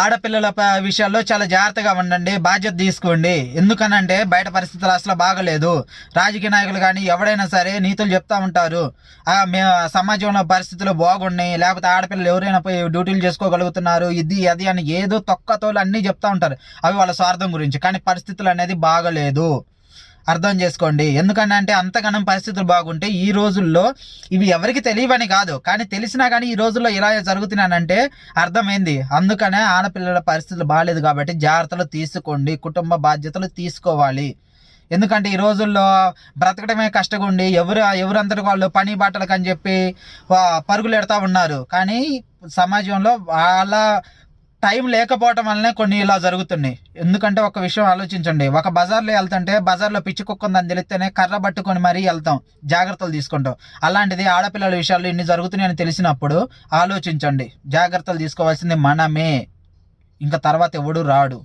ఆడపిల్లల విషయాల్లో చాలా జాగ్రత్తగా ఉండండి, బాధ్యత తీసుకోండి. ఎందుకనంటే బయట పరిస్థితులు అసలు బాగలేదు. రాజకీయ నాయకులు కానీ ఎవడైనా సరే నీతులు చెప్తా ఉంటారు. సమాజంలో పరిస్థితులు బాగున్నాయి, లేకపోతే ఆడపిల్లలు ఎవరైనా పోయి డ్యూటీలు చేసుకోగలుగుతున్నారు, ఇది అది అని ఏదో తొక్కతోలు అన్నీ చెప్తా ఉంటారు. అవి వాళ్ళ స్వార్థం గురించి. కానీ పరిస్థితులు అనేది బాగలేదు, అర్థం చేసుకోండి. ఎందుకంటే అంతగానం పరిస్థితులు బాగుంటే ఈ రోజుల్లో ఇవి ఎవరికి తెలియవని కాదు, కానీ తెలిసినా కానీ ఈ రోజుల్లో ఇలా జరుగుతున్నానంటే అర్థమైంది. అందుకనే ఆడపిల్లల పరిస్థితులు బాగాలేదు కాబట్టి జాగ్రత్తలు తీసుకోండి, కుటుంబ బాధ్యతలు తీసుకోవాలి. ఎందుకంటే ఈ రోజుల్లో బ్రతకడమే కష్టంగా ఉండి ఎవరంతటి వాళ్ళు పని బాటలకు అని చెప్పి పరుగులు ఎడతా ఉన్నారు. కానీ సమాజంలో వాళ్ళ టైం లేకపోవటం వల్లనే కొన్ని ఇలా జరుగుతున్నాయి. ఎందుకంటే ఒక విషయం ఆలోచించండి, ఒక బజార్లో వెళ్తుంటే బజార్లో పిచ్చి కుక్క ఉందని తెలిస్తేనే కర్ర పట్టుకొని మరీ వెళ్తాం, జాగ్రత్తలు తీసుకుంటాం. అలాంటిది ఆడపిల్లల విషయాల్లో ఇన్ని జరుగుతున్నాయని తెలిసినప్పుడు ఆలోచించండి, జాగ్రత్తలు తీసుకోవాల్సింది మనమే, ఇంకా తర్వాత ఎవడు రాడు.